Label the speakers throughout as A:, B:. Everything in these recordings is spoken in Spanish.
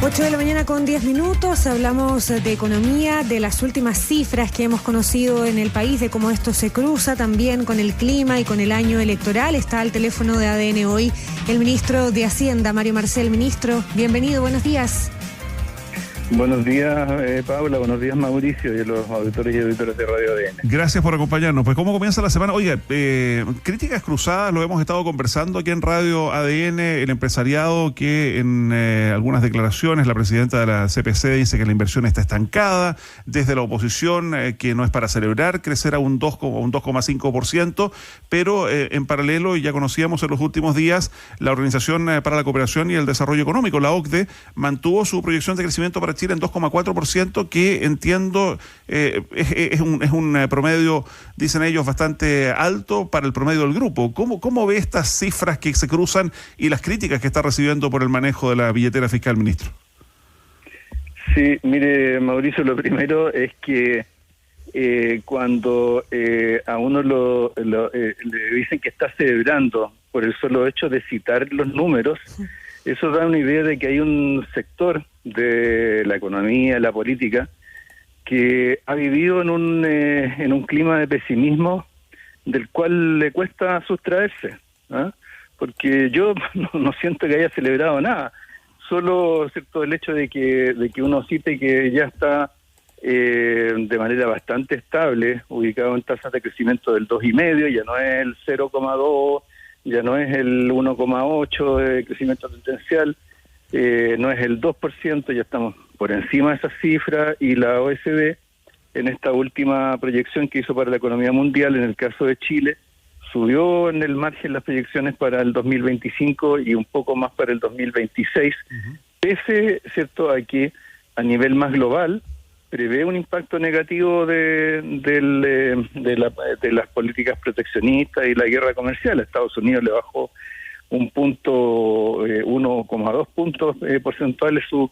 A: 8 de la mañana con 10 minutos, hablamos de economía, de las últimas cifras que hemos conocido en el país, de cómo esto se cruza también con el clima y con el año electoral. Está al teléfono de ADN hoy el ministro de Hacienda, Mario Marcel. Ministro, bienvenido, buenos días.
B: Buenos días, Paula, buenos días, Mauricio, y a los auditores y auditores de Radio ADN.
C: Gracias por acompañarnos. Pues, ¿cómo comienza la semana? Oiga, críticas cruzadas, lo hemos estado conversando aquí en Radio ADN, el empresariado que en algunas declaraciones, la presidenta de la CPC dice que la inversión está estancada, desde la oposición que no es para celebrar crecer a un 2,5%, pero en paralelo, y ya conocíamos en los últimos días, la Organización para la Cooperación y el Desarrollo Económico, la OCDE, mantuvo su proyección de crecimiento para Chile en 2,4%, que entiendo es un promedio, dicen ellos, bastante alto para el promedio del grupo. ¿Cómo ve estas cifras que se cruzan y las críticas que está recibiendo por el manejo de la billetera fiscal, ministro?
B: Sí, mire, Mauricio, lo primero es que cuando a uno le dicen que está celebrando por el solo hecho de citar los números, eso da una idea de que hay un sector de la economía, la política, que ha vivido en un clima de pesimismo del cual le cuesta sustraerse, ¿ah? Porque yo no siento que haya celebrado nada, solo cierto el hecho de que uno cite que ya está de manera bastante estable, ubicado en tasas de crecimiento del 2,5, ya no es el 0,2, ya no es el 1,8 de crecimiento potencial, no es el 2%, ya estamos por encima de esa cifra, y la OECD, en esta última proyección que hizo para la economía mundial, en el caso de Chile, subió en el margen las proyecciones para el 2025 y un poco más para el 2026, pese, cierto, a que a nivel más global prevé un impacto negativo de las políticas proteccionistas y la guerra comercial. A Estados Unidos le bajó 1,2 puntos porcentuales su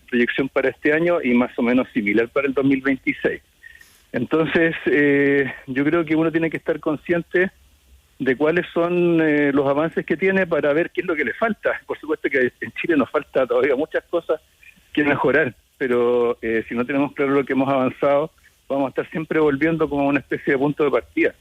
B: proyección para este año y más o menos similar para el 2026. Entonces, yo creo que uno tiene que estar consciente de cuáles son los avances que tiene para ver qué es lo que le falta. Por supuesto que en Chile nos falta todavía muchas cosas que mejorar, pero si no tenemos claro lo que hemos avanzado, vamos a estar siempre volviendo como una especie de punto de partida.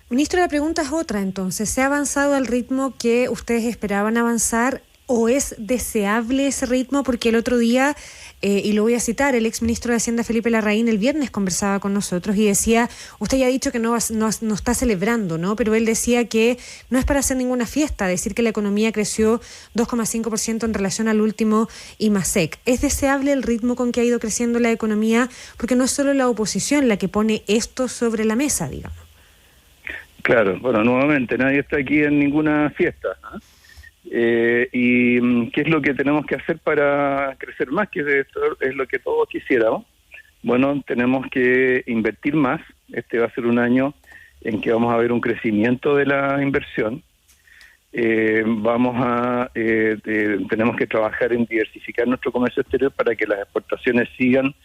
A: Ministro, la pregunta es otra entonces. ¿Se ha avanzado al ritmo que ustedes esperaban avanzar o es deseable ese ritmo? Porque el otro día, y lo voy a citar, el exministro de Hacienda Felipe Larraín el viernes conversaba con nosotros y decía, usted ya ha dicho que no está celebrando, ¿no? Pero él decía que no es para hacer ninguna fiesta, decir que la economía creció 2,5% en relación al último IMASEC. ¿Es deseable el ritmo con que ha ido creciendo la economía? Porque no es solo la oposición la que pone esto sobre la mesa, digamos.
B: Claro, bueno, nuevamente, nadie está aquí en ninguna fiesta, ¿no? ¿Y qué es lo que tenemos que hacer para crecer más? Que es lo que todos quisiéramos. Bueno, tenemos que invertir más. Este va a ser un año en que vamos a ver un crecimiento de la inversión. Tenemos que trabajar en diversificar nuestro comercio exterior para que las exportaciones sigan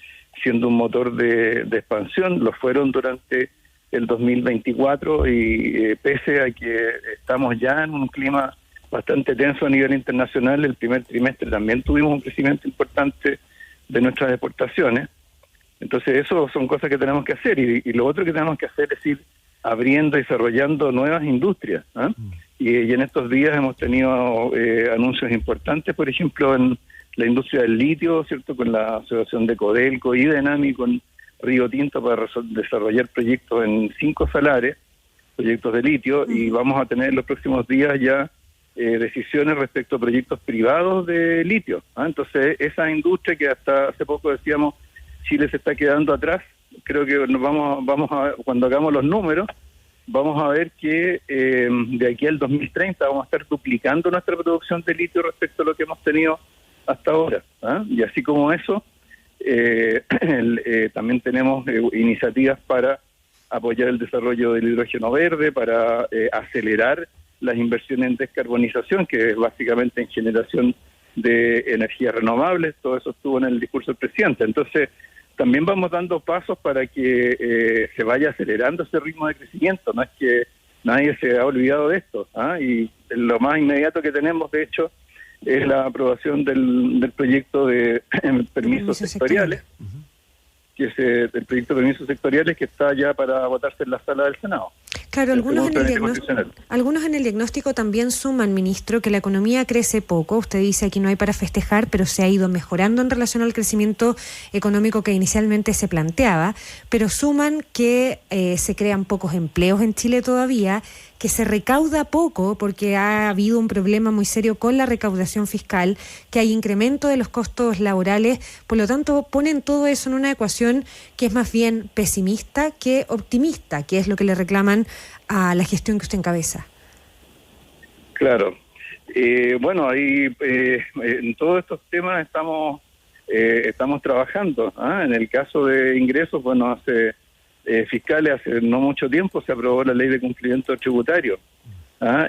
B: siendo un motor de expansión. Lo fueron durante el 2024 y pese a que estamos ya en un clima bastante tenso a nivel internacional, el primer trimestre también tuvimos un crecimiento importante de nuestras exportaciones. Entonces eso son cosas que tenemos que hacer y lo otro que tenemos que hacer es ir abriendo y desarrollando nuevas industrias, ¿eh? Y en estos días hemos tenido anuncios importantes, por ejemplo en la industria del litio, ¿cierto? Con la asociación de Codelco y Denami con Río Tinto para desarrollar proyectos en 5 salares, proyectos de litio, y vamos a tener en los próximos días ya decisiones respecto a proyectos privados de litio, ¿ah? Entonces esa industria que hasta hace poco decíamos Chile se está quedando atrás, creo que nos vamos a cuando hagamos los números vamos a ver que de aquí al 2030 vamos a estar duplicando nuestra producción de litio respecto a lo que hemos tenido hasta ahora, ¿ah? Y así como eso también tenemos iniciativas para apoyar el desarrollo del hidrógeno verde, para acelerar las inversiones en descarbonización, que es básicamente en generación de energías renovables. Todo eso estuvo en el discurso del presidente. Entonces, también vamos dando pasos para que se vaya acelerando ese ritmo de crecimiento. No es que nadie se ha olvidado de esto, ¿ah? Y lo más inmediato que tenemos, de hecho, es la aprobación del proyecto de permisos sectoriales, que es el proyecto de permisos sectoriales que está ya para votarse en la sala del Senado.
A: Claro, algunos en el diagnóstico también suman, ministro, que la economía crece poco. Usted dice aquí no hay para festejar, pero se ha ido mejorando en relación al crecimiento económico que inicialmente se planteaba, pero suman que se crean pocos empleos en Chile todavía, que se recauda poco porque ha habido un problema muy serio con la recaudación fiscal, que hay incremento de los costos laborales, por lo tanto ponen todo eso en una ecuación que es más bien pesimista que optimista, que es lo que le reclaman a la gestión que usted encabeza.
B: Claro. Bueno, ahí en todos estos temas estamos trabajando. En el caso de ingresos, bueno, fiscales, hace no mucho tiempo se aprobó la ley de cumplimiento tributario.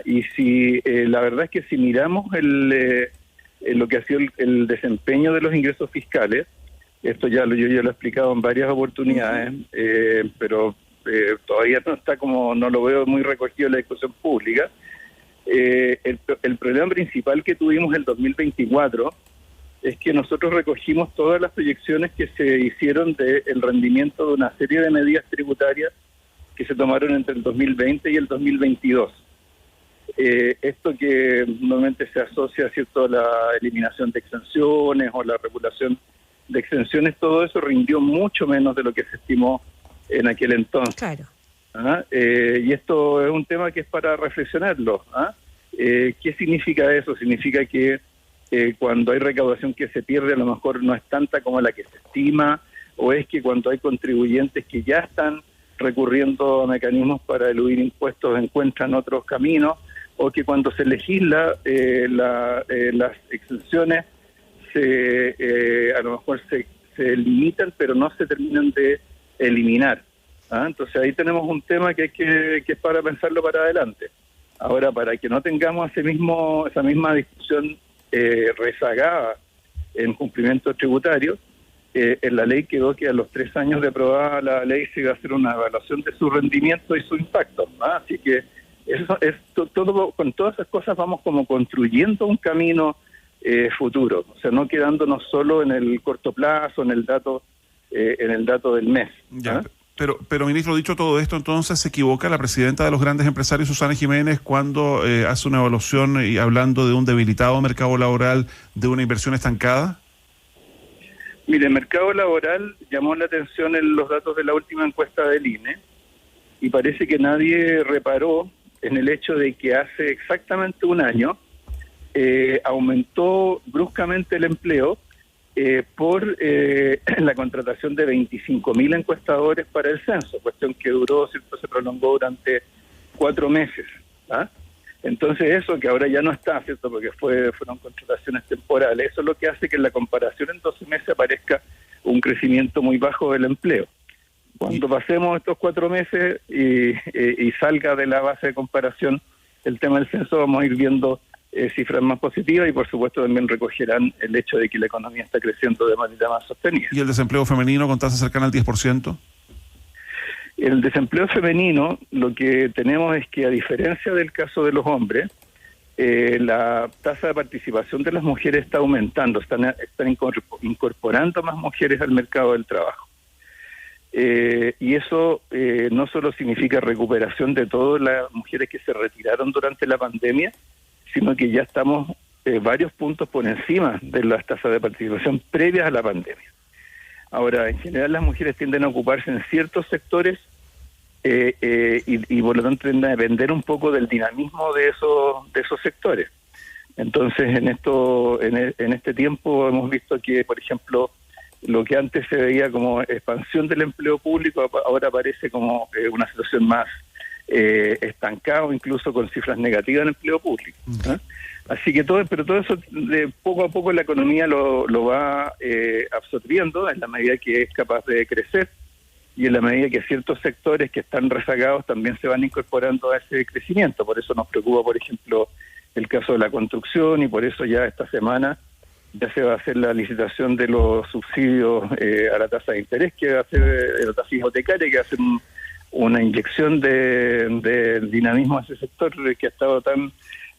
B: Y si la verdad es que si miramos lo que ha sido el desempeño de los ingresos fiscales, esto yo ya lo he explicado en varias oportunidades, pero todavía no está no lo veo muy recogido en la discusión pública. El problema principal que tuvimos el 2024 es que nosotros recogimos todas las proyecciones que se hicieron del rendimiento de una serie de medidas tributarias que se tomaron entre el 2020 y el 2022. Esto que normalmente se asocia, ¿cierto?, a la eliminación de exenciones o la regulación de exenciones, todo eso rindió mucho menos de lo que se estimó en aquel entonces.
A: Claro.
B: Y esto es un tema que es para reflexionarlo. ¿Qué significa eso? Significa que cuando hay recaudación que se pierde, a lo mejor no es tanta como la que se estima, o es que cuando hay contribuyentes que ya están recurriendo a mecanismos para eludir impuestos encuentran otros caminos, o que cuando se legisla las exenciones a lo mejor se limitan, pero no se terminan de eliminar. Entonces ahí tenemos un tema que es para pensarlo para adelante. Ahora, para que no tengamos esa misma discusión rezagada en cumplimiento tributario, en la ley quedó que a los 3 años de aprobada la ley se iba a hacer una evaluación de su rendimiento y su impacto. Así que eso es todo, con todas esas cosas vamos como construyendo un camino futuro, o sea, no quedándonos solo en el corto plazo, en el dato del mes.
C: Ya. Pero ministro, dicho todo esto, entonces se equivoca la presidenta de los grandes empresarios, Susana Jiménez, cuando hace una evaluación y hablando de un debilitado mercado laboral, de una inversión estancada.
B: Mire, el mercado laboral llamó la atención en los datos de la última encuesta del INE y parece que nadie reparó en el hecho de que hace exactamente un año aumentó bruscamente el empleo por la contratación de 25.000 encuestadores para el censo, cuestión que duró, ¿cierto?, se prolongó durante 4 meses. Entonces eso que ahora ya no está, ¿cierto?, porque fueron contrataciones temporales, eso es lo que hace que en la comparación en 12 meses aparezca un crecimiento muy bajo del empleo. Cuando pasemos estos 4 meses y salga de la base de comparación el tema del censo, vamos a ir viendo cifras más positivas y por supuesto también recogerán el hecho de que la economía está creciendo de manera más sostenida.
C: ¿Y el desempleo femenino con tasa cercana al 10%?
B: El desempleo femenino, lo que tenemos es que, a diferencia del caso de los hombres, la tasa de participación de las mujeres está aumentando, están incorporando más mujeres al mercado del trabajo. Y eso no solo significa recuperación de todas las mujeres que se retiraron durante la pandemia, sino que ya estamos varios puntos por encima de las tasas de participación previas a la pandemia. Ahora, en general las mujeres tienden a ocuparse en ciertos sectores y por lo tanto tienden a depender un poco del dinamismo de esos sectores. Entonces, en este tiempo hemos visto que, por ejemplo, lo que antes se veía como expansión del empleo público ahora aparece como una situación más estancado, incluso con cifras negativas en empleo público. Así que todo eso poco a poco la economía lo va absorbiendo en la medida que es capaz de crecer y en la medida que ciertos sectores que están rezagados también se van incorporando a ese crecimiento. Por eso nos preocupa, por ejemplo, el caso de la construcción y por eso ya esta semana ya se va a hacer la licitación de los subsidios a la tasa de interés, que va a ser la tasa hipotecaria, que va a ser una inyección de dinamismo a ese sector que ha estado tan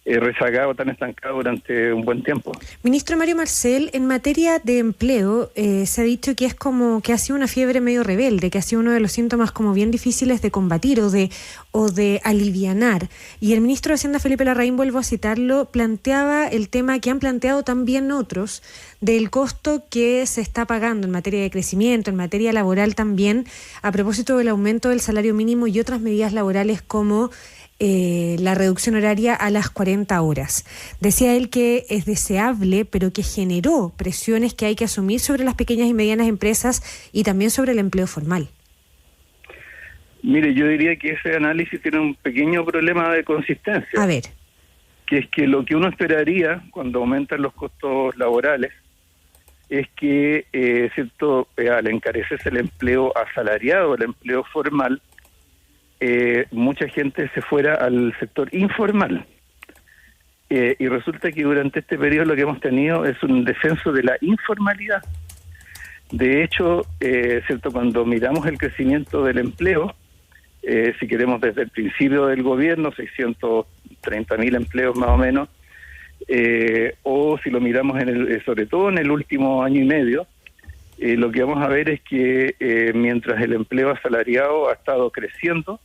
B: rezagado, tan estancado durante un buen tiempo.
A: Ministro Mario Marcel, en materia de empleo, se ha dicho que es como que ha sido una fiebre medio rebelde, que ha sido uno de los síntomas como bien difíciles de combatir o de alivianar. Y el ministro de Hacienda, Felipe Larraín, vuelvo a citarlo, planteaba el tema que han planteado también otros, del costo que se está pagando en materia de crecimiento, en materia laboral también, a propósito del aumento del salario mínimo y otras medidas laborales como la reducción horaria a las 40 horas. Decía él que es deseable, pero que generó presiones que hay que asumir sobre las pequeñas y medianas empresas y también sobre el empleo formal.
B: Mire, yo diría que ese análisis tiene un pequeño problema de consistencia.
A: A ver.
B: Que es que lo que uno esperaría cuando aumentan los costos laborales es que, cierto, al encarecerse el empleo asalariado, el empleo formal, mucha gente se fuera al sector informal. Y resulta que durante este periodo lo que hemos tenido es un descenso de la informalidad. De hecho, cierto, cuando miramos el crecimiento del empleo, si queremos desde el principio del gobierno, 630.000 empleos más o menos, o si lo miramos sobre todo en el último año y medio, lo que vamos a ver es que mientras el empleo asalariado ha estado creciendo,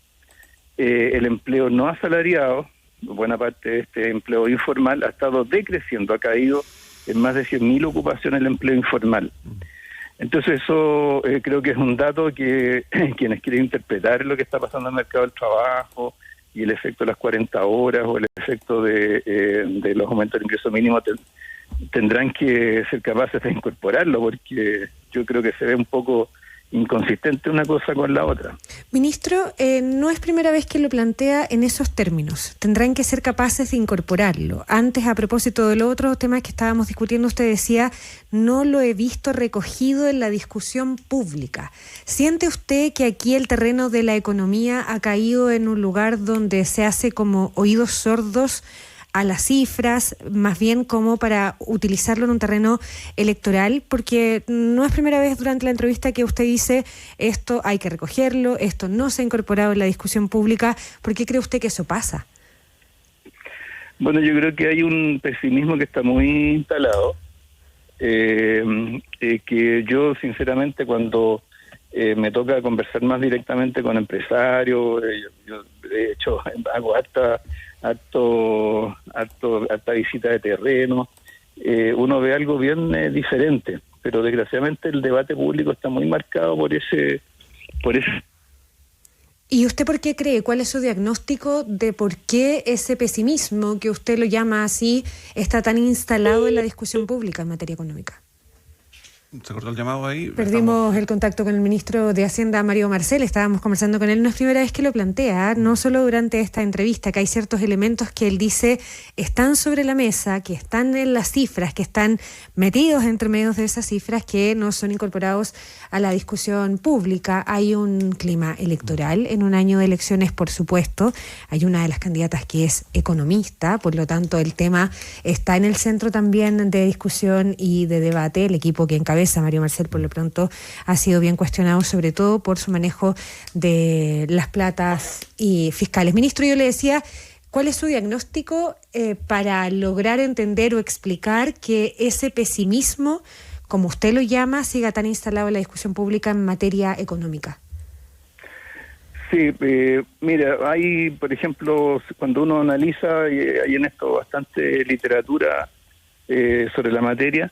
B: el empleo no asalariado, buena parte de este empleo informal, ha estado decreciendo, ha caído en más de 100.000 ocupaciones el empleo informal. Entonces eso creo que es un dato que quienes quieren interpretar lo que está pasando en el mercado del trabajo y el efecto de las 40 horas o el efecto de los aumentos del ingreso mínimo tendrán que ser capaces de incorporarlo, porque yo creo que se ve un poco inconsistente una cosa con la otra.
A: Ministro, no es primera vez que lo plantea en esos términos. Tendrán que ser capaces de incorporarlo. Antes, a propósito de los otros temas que estábamos discutiendo, usted decía, no lo he visto recogido en la discusión pública. ¿Siente usted que aquí el terreno de la economía ha caído en un lugar donde se hace como oídos sordos a las cifras, más bien como para utilizarlo en un terreno electoral? Porque no es primera vez durante la entrevista que usted dice esto hay que recogerlo, esto no se ha incorporado en la discusión pública. ¿Por qué cree usted que eso pasa?
B: Bueno, yo creo que hay un pesimismo que está muy instalado, que yo sinceramente cuando me toca conversar más directamente con empresarios, yo de hecho hago harta visita de terreno, uno ve algo bien diferente, pero desgraciadamente el debate público está muy marcado por ese.
A: ¿Y usted por qué cree? ¿Cuál es su diagnóstico de por qué ese pesimismo, que usted lo llama así, está tan instalado en la discusión pública en materia económica?
C: Se cortó el llamado ahí.
A: Perdimos el contacto con el ministro de Hacienda, Mario Marcel. Estábamos conversando con él. No es primera vez que lo plantea, no solo durante esta entrevista, que hay ciertos elementos que él dice están sobre la mesa, que están en las cifras, que están metidos entre medios de esas cifras, que no son incorporados a la discusión pública. Hay un clima electoral en un año de elecciones, por supuesto. Hay una de las candidatas que es economista, por lo tanto el tema está en el centro también de discusión y de debate. El equipo que encabeza Mario Marcel, por lo pronto, ha sido bien cuestionado, sobre todo por su manejo de las platas y fiscales. Ministro, yo le decía, ¿cuál es su diagnóstico para lograr entender o explicar que ese pesimismo, como usted lo llama, siga tan instalado en la discusión pública en materia económica?
B: Sí, mira, hay, por ejemplo, cuando uno analiza, y hay en esto bastante literatura sobre la materia,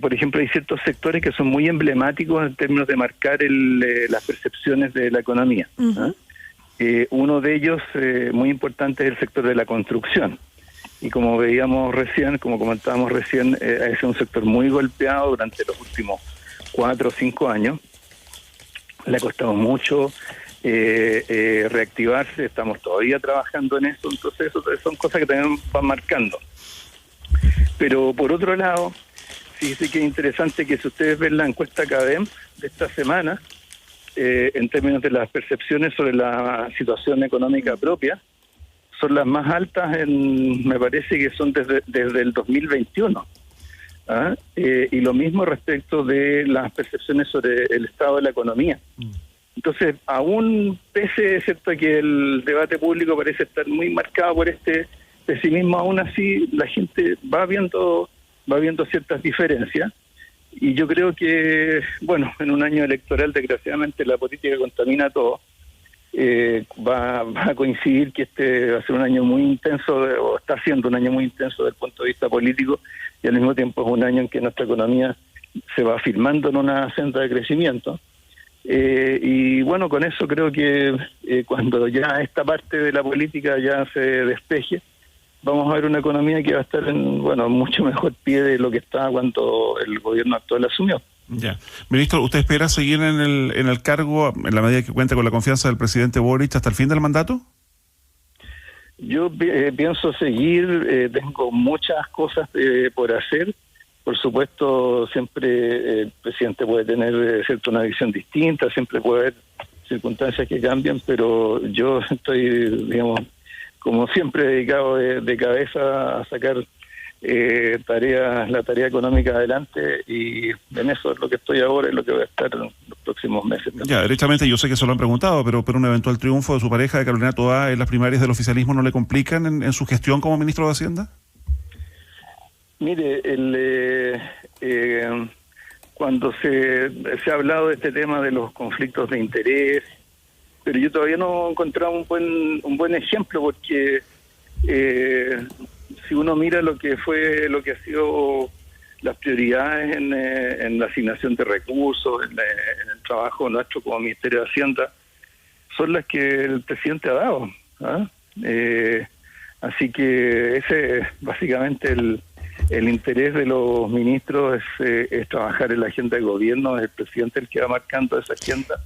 B: por ejemplo, hay ciertos sectores que son muy emblemáticos en términos de marcar las percepciones de la economía. Uh-huh. Uno de ellos, muy importante, es el sector de la construcción. Y como veíamos recién, como comentábamos recién, es un sector muy golpeado durante los últimos 4 o 5 años. Le ha costado mucho reactivarse, estamos todavía trabajando en eso, entonces eso son cosas que también van marcando. Pero por otro lado, fíjese que es interesante que si ustedes ven la encuesta CADEM de esta semana, en términos de las percepciones sobre la situación económica propia, son las más altas, me parece que son desde el 2021. ¿Ah? Y lo mismo respecto de las percepciones sobre el estado de la economía. Entonces, aún pese, ¿cierto?, que el debate público parece estar muy marcado por este pesimismo, aún así la gente va viendo ciertas diferencias. Y yo creo que, bueno, en un año electoral, desgraciadamente, la política contamina todo. Va a coincidir que este va a ser un año muy intenso, o está siendo un año muy intenso desde el punto de vista político, y al mismo tiempo es un año en que nuestra economía se va afirmando en una senda de crecimiento. Y bueno, con eso creo que cuando ya esta parte de la política ya se despeje, vamos a ver una economía que va a estar en mucho mejor pie de lo que estaba cuando el gobierno actual asumió.
C: Ya. Ministro, ¿usted espera seguir en el cargo en la medida que cuenta con la confianza del presidente Boric hasta el fin del mandato?
B: Yo pienso seguir, tengo muchas cosas por hacer. Por supuesto, siempre el presidente puede tener una visión distinta, siempre puede haber circunstancias que cambian, pero yo estoy, digamos, como siempre dedicado de cabeza a sacar la tarea económica adelante, y en eso es lo que estoy ahora y lo que voy a estar en los próximos meses.
C: Ya, derechamente yo sé que se lo han preguntado, pero un eventual triunfo de su pareja, de Carolina Toá, en las primarias del oficialismo, ¿no le complican en su gestión como ministro de Hacienda?
B: Mire, cuando se ha hablado de este tema de los conflictos de interés, pero yo todavía no he encontrado un buen ejemplo, porque si uno mira lo que ha sido las prioridades en la asignación de recursos, en el trabajo nuestro como Ministerio de Hacienda, son las que el presidente ha dado, ¿ah? Así que ese es básicamente el interés de los ministros, es trabajar en la agenda de gobierno, es el presidente el que va marcando esa agenda.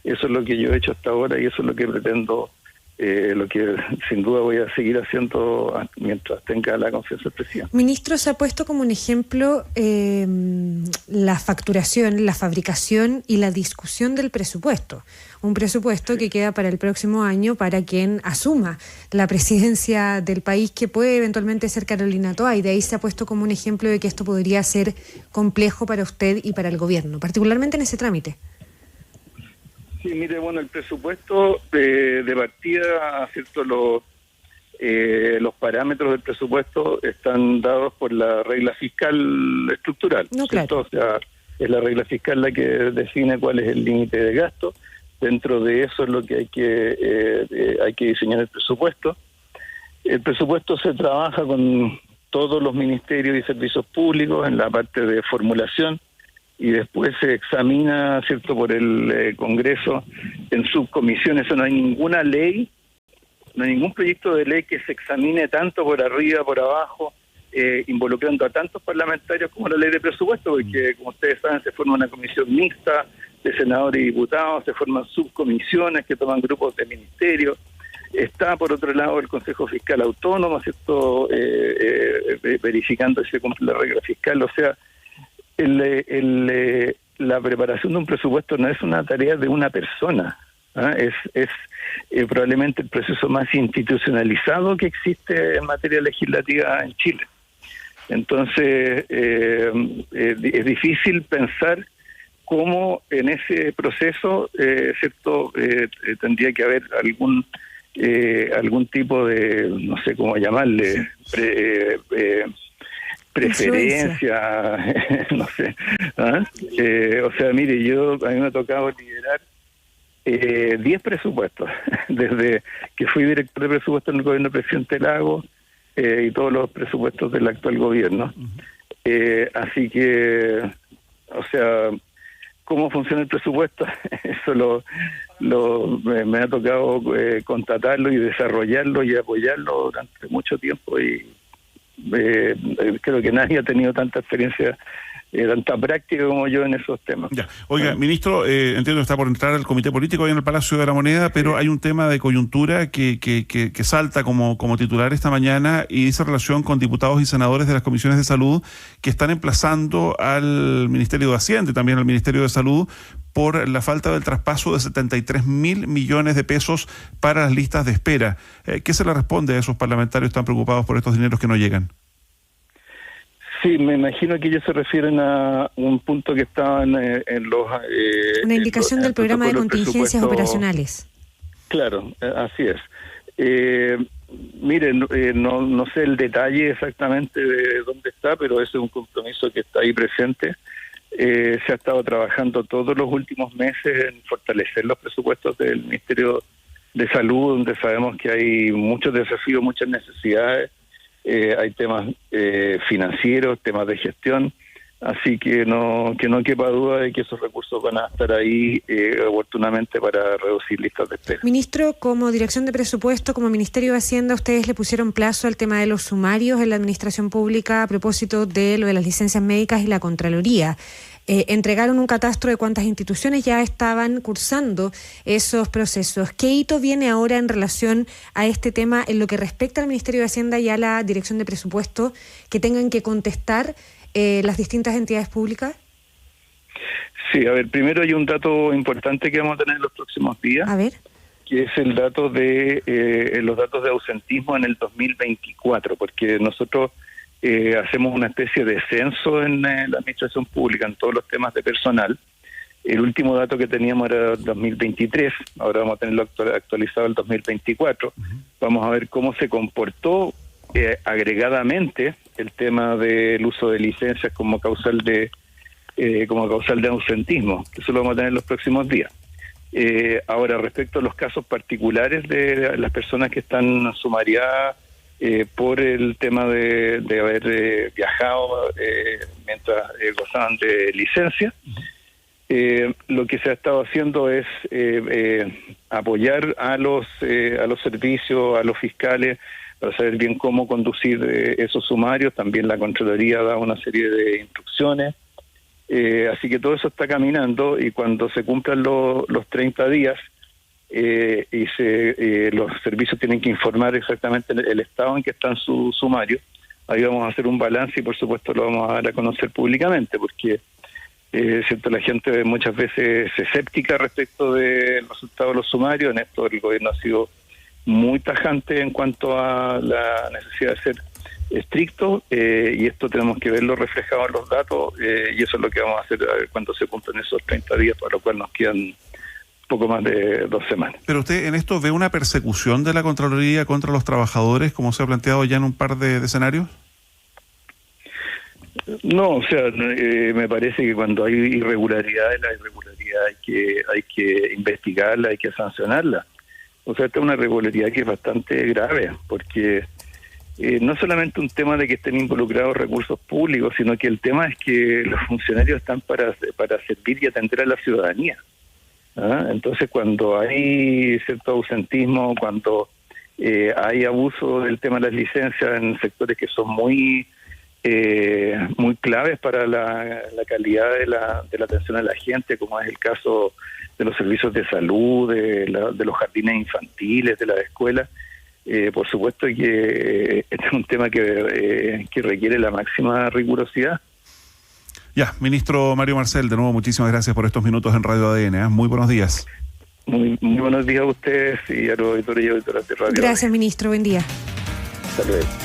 B: Eso es lo que yo he hecho hasta ahora y eso es lo que pretendo, lo que sin duda voy a seguir haciendo mientras tenga la confianza del presidente.
A: Ministro, se ha puesto como un ejemplo la facturación, la fabricación y la discusión del presupuesto. Un presupuesto que queda para el próximo año para quien asuma la presidencia del país, que puede eventualmente ser Carolina Toá, y de ahí se ha puesto como un ejemplo de que esto podría ser complejo para usted y para el gobierno, particularmente en ese trámite.
B: Sí, mire, el presupuesto de partida, ¿cierto? Los parámetros del presupuesto están dados por la regla fiscal estructural,
A: no, claro.
B: O sea, es la regla fiscal la que define cuál es el límite de gasto. Dentro de eso es lo que hay que diseñar el presupuesto. El presupuesto se trabaja con todos los ministerios y servicios públicos en la parte de formulación, y después se examina, ¿cierto?, por el Congreso en subcomisiones. No hay ninguna ley, no hay ningún proyecto de ley que se examine tanto por arriba, por abajo, involucrando a tantos parlamentarios como la ley de presupuesto, porque, como ustedes saben, se forma una comisión mixta de senadores y diputados, se forman subcomisiones que toman grupos de ministerios. Está, por otro lado, el Consejo Fiscal Autónomo, ¿cierto?, verificando si se cumple la regla fiscal. O sea, la preparación de un presupuesto no es una tarea de una persona, ¿ah? Es probablemente el proceso más institucionalizado que existe en materia legislativa en Chile. Entonces, es difícil pensar cómo en ese proceso, ¿cierto?, tendría que haber algún tipo de, no sé cómo llamarle, preferencia, no sé. ¿Ah? O sea, mire, a mí me ha tocado liderar 10 presupuestos, desde que fui director de presupuesto en el gobierno del presidente Lagos, y todos los presupuestos del actual gobierno. Así que, o sea, ¿cómo funciona el presupuesto? Eso me ha tocado contratarlo y desarrollarlo y apoyarlo durante mucho tiempo, y creo que nadie ha tenido tanta experiencia, tanta práctica como yo en esos temas.
C: Ya. Oiga, ministro, entiendo que está por entrar al comité político ahí en el Palacio de la Moneda, pero hay un tema de coyuntura que salta como titular esta mañana, y dice relación con diputados y senadores de las comisiones de salud que están emplazando al Ministerio de Hacienda y también al Ministerio de Salud por la falta del traspaso de 73.000 millones de pesos para las listas de espera. ¿Qué se le responde a esos parlamentarios tan preocupados por estos dineros que no llegan?
B: Sí, me imagino que ellos se refieren a un punto que estaba en los...
A: una indicación del programa de contingencias operacionales.
B: Claro, así es. Miren, no sé el detalle exactamente de dónde está, pero ese es un compromiso que está ahí presente. Se ha estado trabajando todos los últimos meses en fortalecer los presupuestos del Ministerio de Salud, donde sabemos que hay muchos desafíos, muchas necesidades, hay temas financieros, temas de gestión, así que no quepa duda de que esos recursos van a estar ahí oportunamente para reducir listas de espera.
A: Ministro, como Dirección de Presupuesto, como Ministerio de Hacienda, ustedes le pusieron plazo al tema de los sumarios en la Administración Pública a propósito de lo de las licencias médicas y la Contraloría. Entregaron un catastro de cuántas instituciones ya estaban cursando esos procesos. ¿Qué hito viene ahora en relación a este tema en lo que respecta al Ministerio de Hacienda y a la Dirección de Presupuesto que tengan que contestar las distintas entidades públicas?
B: Sí, a ver, primero hay un dato importante que vamos a tener en los próximos días,
A: A ver.
B: que es el dato de los datos de ausentismo en el 2024, porque nosotros hacemos una especie de censo en la administración pública, en todos los temas de personal. El último dato que teníamos era 2023, ahora vamos a tenerlo actualizado el 2024. Vamos a ver cómo se comportó agregadamente el tema del uso de licencias como causal de ausentismo. Eso lo vamos a tener en los próximos días. Ahora, respecto a los casos particulares de las personas que están sumariadas por el tema de haber viajado mientras gozaban de licencia, lo que se ha estado haciendo es apoyar a los servicios, a los fiscales, para saber bien cómo conducir esos sumarios. También la Contraloría da una serie de instrucciones. Así que todo eso está caminando, y cuando se cumplan los 30 días los servicios tienen que informar exactamente el estado en que están su sumario, ahí vamos a hacer un balance y por supuesto lo vamos a dar a conocer públicamente, porque cierto, la gente muchas veces es escéptica respecto del resultado de los sumarios. En esto el gobierno ha sido muy tajante en cuanto a la necesidad de ser estricto, y esto tenemos que verlo reflejado en los datos, y eso es lo que vamos a hacer cuando se cumplan esos 30 días, para lo cual nos quedan poco más de 2 semanas.
C: ¿Pero usted en esto ve una persecución de la Contraloría contra los trabajadores, como se ha planteado ya en un par de escenarios?
B: No, o sea, me parece que cuando hay irregularidades, la irregularidad hay que investigarla, hay que sancionarla. O sea, esta es una irregularidad que es bastante grave, porque no solamente un tema de que estén involucrados recursos públicos, sino que el tema es que los funcionarios están para servir y atender a la ciudadanía. Entonces, cuando hay cierto ausentismo, cuando hay abuso del tema de las licencias en sectores que son muy claves para la calidad de la atención a la gente, como es el caso de los servicios de salud, de los jardines infantiles, de las escuelas, por supuesto que este es un tema que requiere la máxima rigurosidad.
C: Ya, ministro Mario Marcel, de nuevo muchísimas gracias por estos minutos en Radio ADN. Muy buenos días.
B: Muy buenos días a ustedes y a los auditores y auditoras de Radio
A: Gracias,
B: ADN.
A: ministro. Buen día.
B: Hasta luego.